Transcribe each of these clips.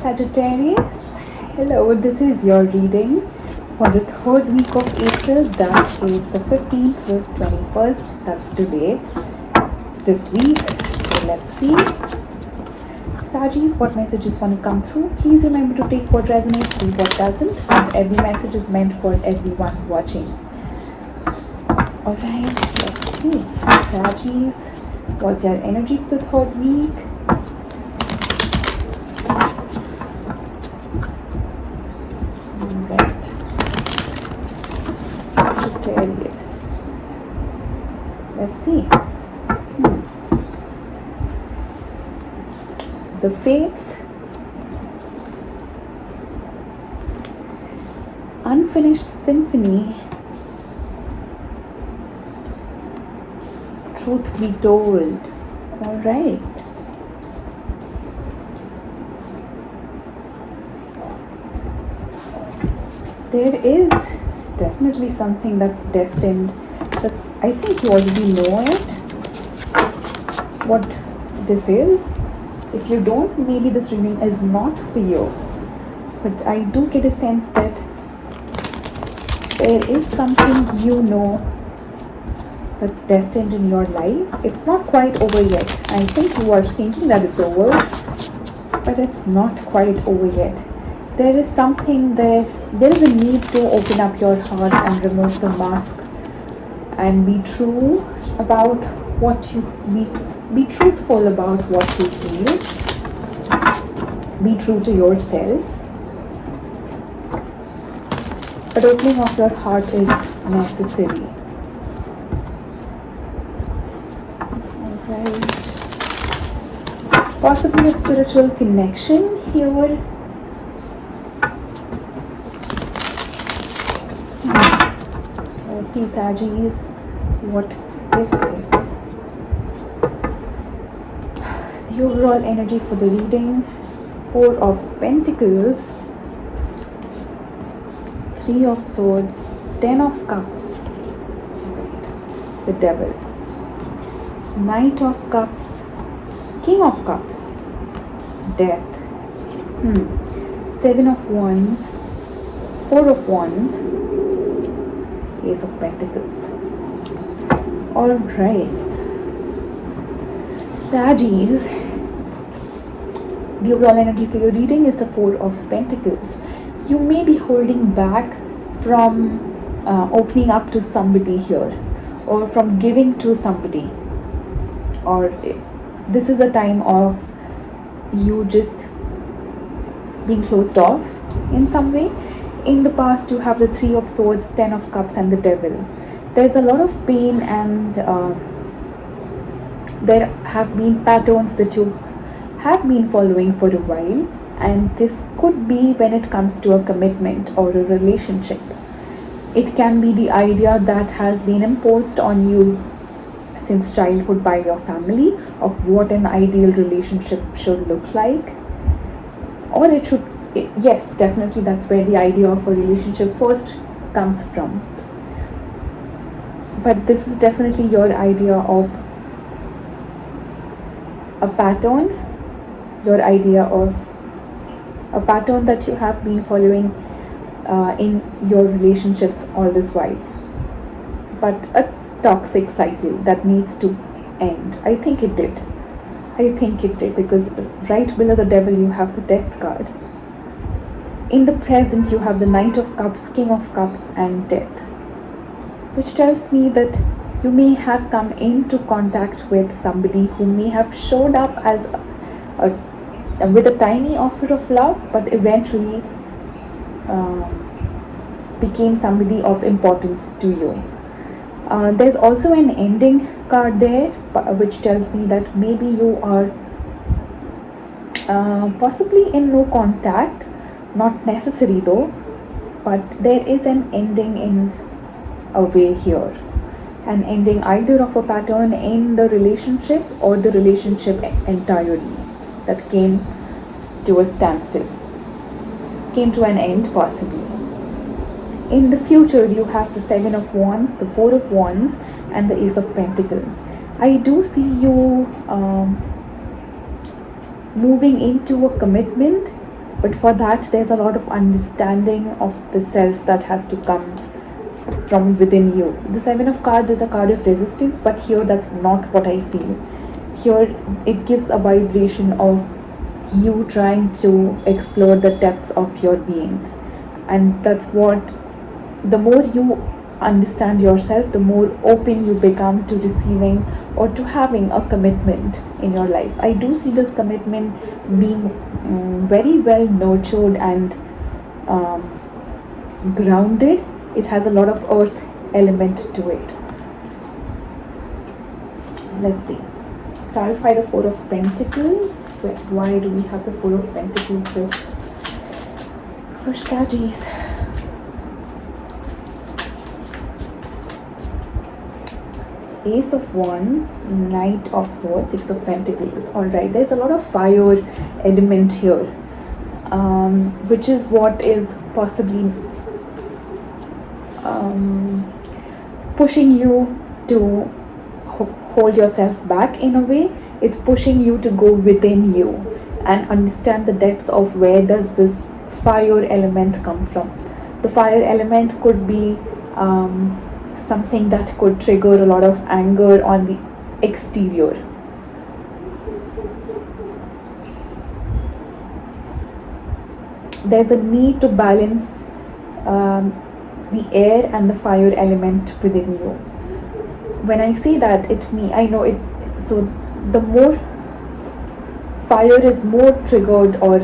Sagittarius, hello, this is your reading for the third week of April, that is the 15th to 21st, that's today, this week. So let's see. Sagis, what messages want to come through? Please remember to take what resonates, leave what doesn't. Not every message is meant for everyone watching. Alright, let's see. Sagis, what's your energy for the third week? Alright. Sagittarius. Let's see. The Fates, Unfinished Symphony, Truth Be Told. All right. There is definitely something that's destined. I think you already know it, what this is. If you don't, maybe this reading is not for you. But I do get a sense that there is something you know that's destined in your life. It's not quite over yet. I think you are thinking that it's over, but it's not quite over yet. There is something there. There is a need to open up your heart and remove the mask and be true about what you be truthful about what you feel. Be true to yourself. But opening of your heart is necessary. Alright. Possibly a spiritual connection here. Let's see, Sagis, what this is. The overall energy for the reading: Four of Pentacles, Three of Swords, Ten of Cups, the Devil, Knight of Cups, King of Cups, Death, Seven of Wands, Four of Wands, Ace of Pentacles. All right, Sagis, the overall energy for your reading is the Four of Pentacles. You may be holding back from opening up to somebody here, or from giving to somebody, or this is a time of you just being closed off in some way. In the past, you have the Three of Swords, Ten of Cups, and the Devil. There's a lot of pain, and there have been patterns that you have been following for a while, and this could be when it comes to a commitment or a relationship. It can be the idea that has been imposed on you since childhood by your family of what an ideal relationship should look like, or it should, yes, definitely that's where the idea of a relationship first comes from. But this is definitely your idea of a pattern, your idea of a pattern that you have been following in your relationships all this while. But a toxic cycle that needs to end. I think it did. Because right below the Devil you have the Death card. In the present you have the Knight of Cups, King of Cups, and Death, which tells me that you may have come into contact with somebody who may have showed up as with a tiny offer of love, but eventually became somebody of importance to you. There's also an ending card there, which tells me that maybe you are possibly in no contact, not necessary though, but there is an ending in a way here. An ending either of a pattern in the relationship or the relationship entirely that came to a standstill, came to an end possibly. In the future, you have the Seven of Wands, the Four of Wands, and the Ace of Pentacles. I do see you moving into a commitment But for that, there's a lot of understanding of the self that has to come from within you. The Seven of Cards is a card of resistance, but here that's not what I feel. Here it gives a vibration of you trying to explore the depths of your being. And that's what, the more you understand yourself, the more open you become to receiving or to having a commitment in your life. I do see this commitment being very well nurtured and grounded. It has a lot of earth element to it. Let's see. Clarify the Four of Pentacles. Why do we have the Four of Pentacles here for Sagittarius? Ace of Wands, Knight of Swords, Six of Pentacles. Alright, there's a lot of fire element here, which is what is possibly pushing you to hold yourself back in a way. It's pushing you to go within you and understand the depths of where does this fire element come from. The fire element could be something that could trigger a lot of anger on the exterior. There's a need to balance the air and the fire element within you. When I say that, I know it, so the more fire is more triggered, or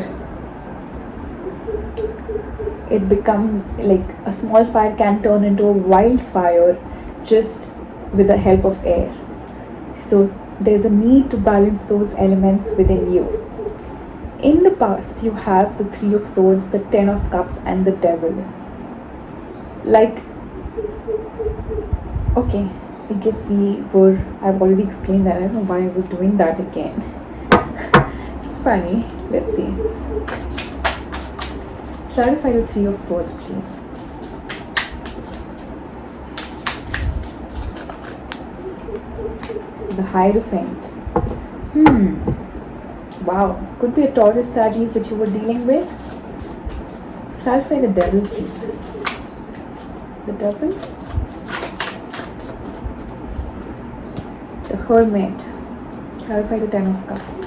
it becomes like a small fire can turn into a wildfire just with the help of air. So there's a need to balance those elements within you. In the past, you have the Three of Swords, the Ten of Cups, and the Devil. Like, okay, I guess I've already explained that. I don't know why I was doing that again. It's funny. Let's see. Clarify the Three of Swords, please. The Hierophant. Wow. Could be a Taurus Sagittarius that you were dealing with. Clarify the Devil, please. The Devil. The Hermit. Clarify the Ten of Cups.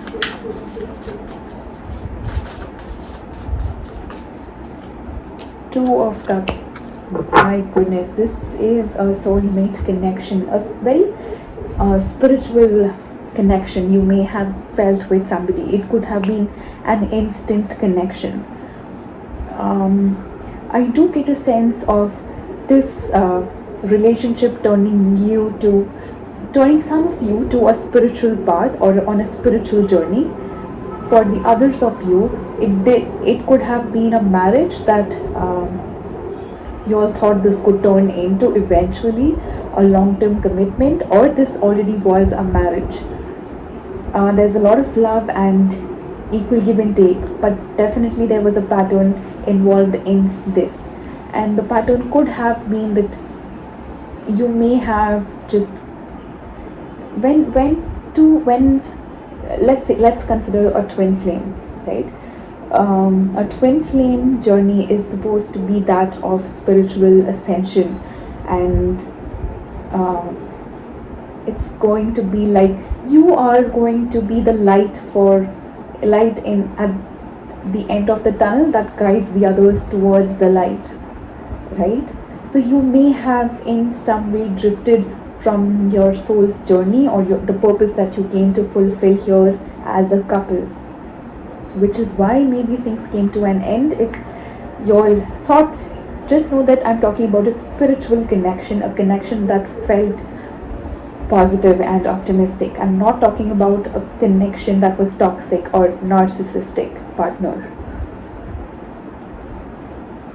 Two of Cups. My goodness, this is a soulmate connection, a very spiritual connection you may have felt with somebody. It could have been an instant connection. I do get a sense of this relationship turning some of you to a spiritual path or on a spiritual journey. For the others of you, it could have been a marriage that you all thought this could turn into eventually a long-term commitment, or this already was a marriage. There's a lot of love and equal give and take, but definitely there was a pattern involved in this, and the pattern could have been that you may have just let's consider a twin flame, right? A twin flame journey is supposed to be that of spiritual ascension, and it's going to be like you are going to be the light at the end of the tunnel that guides the others towards the light, right? So you may have in some way drifted from your soul's journey or the purpose that you came to fulfill here as a couple, which is why maybe things came to an end. If your thought, just know that I'm talking about a spiritual connection, a connection that felt positive and optimistic. I'm not talking about a connection that was toxic or narcissistic partner,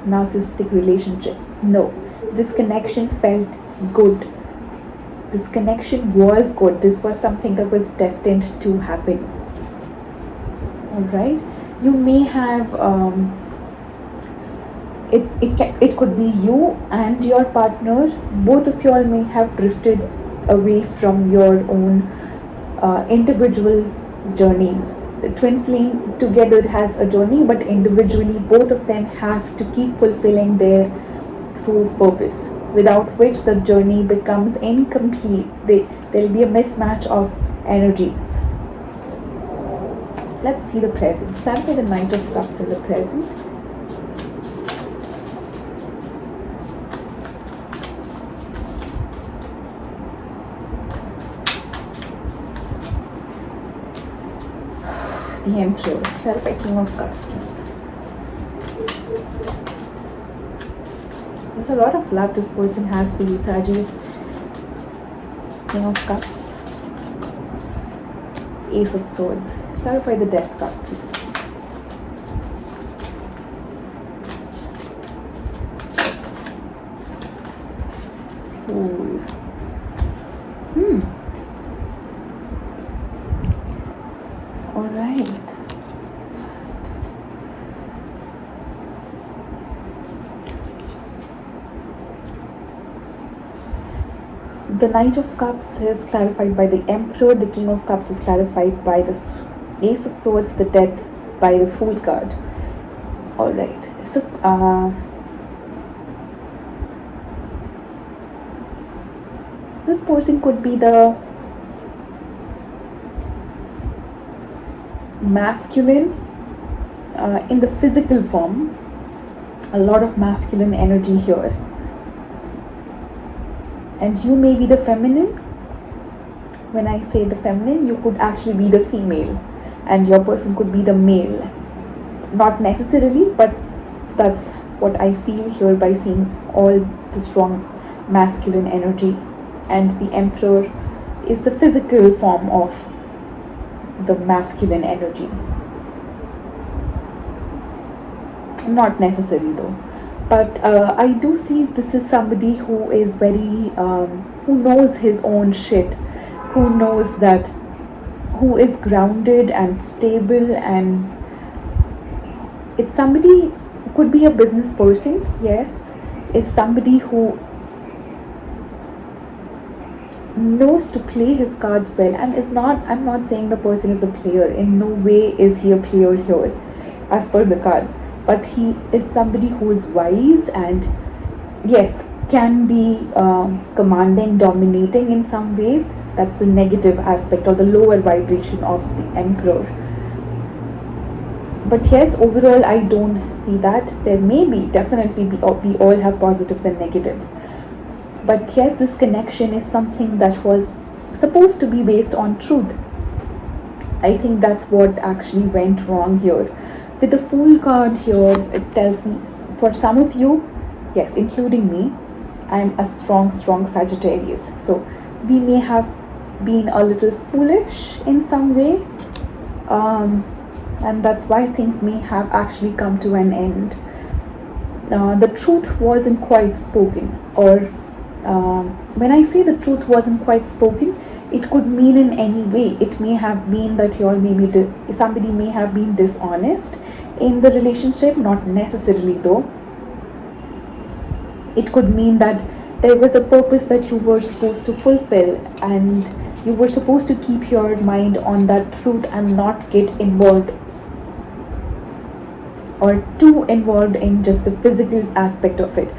narcissistic relationships. No, this connection felt good. This connection was good. This was something that was destined to happen. Alright, you may have it could be you and your partner, both of you all may have drifted away from your own individual journeys, The twin flame together has a journey, but individually both of them have to keep fulfilling their soul's purpose, without which the journey becomes incomplete. There'll be a mismatch of energies. Let's see the present. Clarify the Knight of Cups in the present. The Emperor. Clarify King of Cups, please. There's a lot of love this person has for you, Sagittarius. King of Cups. Ace of Swords. Clarify the Death card, please. Fool. Alright. The Knight of Cups is clarified by the Emperor. The King of Cups is clarified by the Ace of Swords. The Death by the Fool card. Alright. So, this person could be the masculine in the physical form. A lot of masculine energy here. And you may be the feminine. When I say the feminine, you could actually be the female, and your person could be the male. Not necessarily, but that's what I feel here by seeing all the strong masculine energy. And the Emperor is the physical form of the masculine energy. Not necessarily though. But I do see this is somebody who is very, who knows his own shit, who knows that, who is grounded and stable, and it's somebody, could be a business person, yes, is somebody who knows to play his cards well, and is not, I'm not saying the person is a player, in no way is he a player here, as per the cards. But he is somebody who is wise and, yes, can be commanding, dominating in some ways. That's the negative aspect or the lower vibration of the Emperor. But yes, overall, I don't see that. There may be, definitely, we all have positives and negatives. But yes, this connection is something that was supposed to be based on truth. I think that's what actually went wrong here. With the Fool card here, it tells me, for some of you, yes, including me, I'm a strong Sagittarius. So we may have been a little foolish in some way. And that's why things may have actually come to an end. The truth wasn't quite spoken. Or when I say the truth wasn't quite spoken, it could mean in any way. It may have been that you're maybe somebody may have been dishonest in the relationship, not necessarily though. It could mean that there was a purpose that you were supposed to fulfill, and you were supposed to keep your mind on that truth and not get involved or too involved in just the physical aspect of it.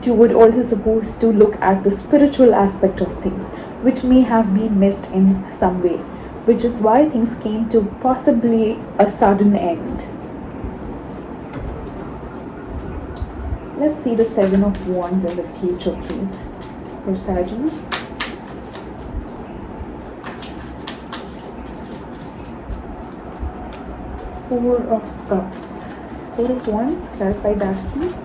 You were also supposed to look at the spiritual aspect of things, which may have been missed in some way, which is why things came to possibly a sudden end. Let's see the Seven of Wands in the future, please, for Sagittarius. Four of Cups. Four of Wands, clarify that, please.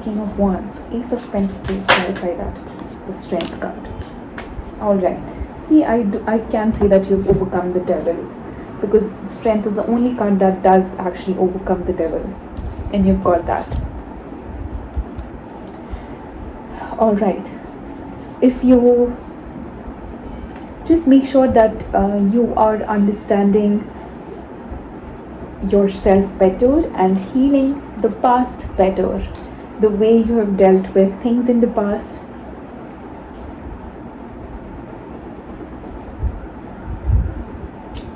King of Wands, Ace of Pentacles, clarify that, please. The Strength card. Alright. See, I can say that you've overcome the devil, because Strength is the only card that does actually overcome the devil, and you've got that. Alright. If you just make sure that you are understanding yourself better and healing the past better, the way you have dealt with things in the past,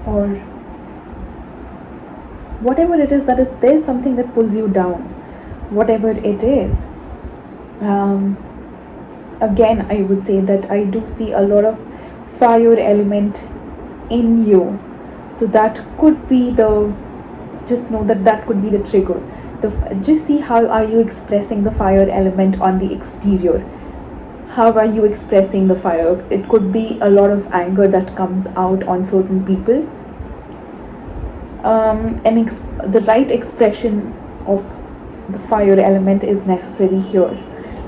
or whatever it is that is there's something that pulls you down, whatever it is. um, Again, I would say that I do see a lot of fire element in you, so that could be the, just know that that could be the trigger. Just see how are you expressing the fire element on the exterior. How are you expressing the fire? It could be a lot of anger that comes out on certain people. The right expression of the fire element is necessary here,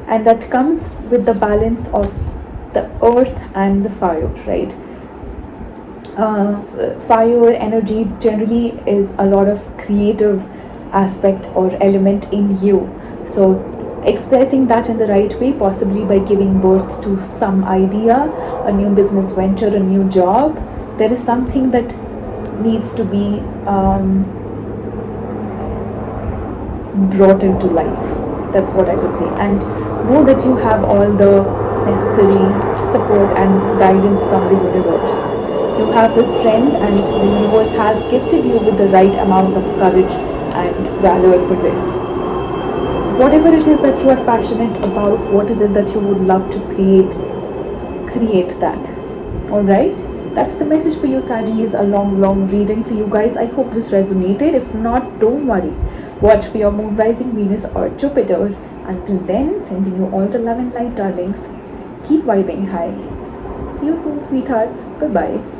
and that comes with the balance of the earth and the fire, right? Fire energy generally is a lot of creative aspect or element in you. So expressing that in the right way, possibly by giving birth to some idea, a new business venture, a new job, there is something that needs to be brought into life. That's what I would say. And know that you have all the necessary support and guidance from the universe. You have the strength, and the universe has gifted you with the right amount of courage and valor for this. Whatever it is that you are passionate about, what is it that you would love to create that. All right, that's the message for you, Sagis. A long reading for you guys. I hope this resonated. If not, don't worry, watch for your moon, rising, Venus or Jupiter. Until then, sending you all the love and light, darlings. Keep vibing high. See you soon, sweethearts. Bye bye.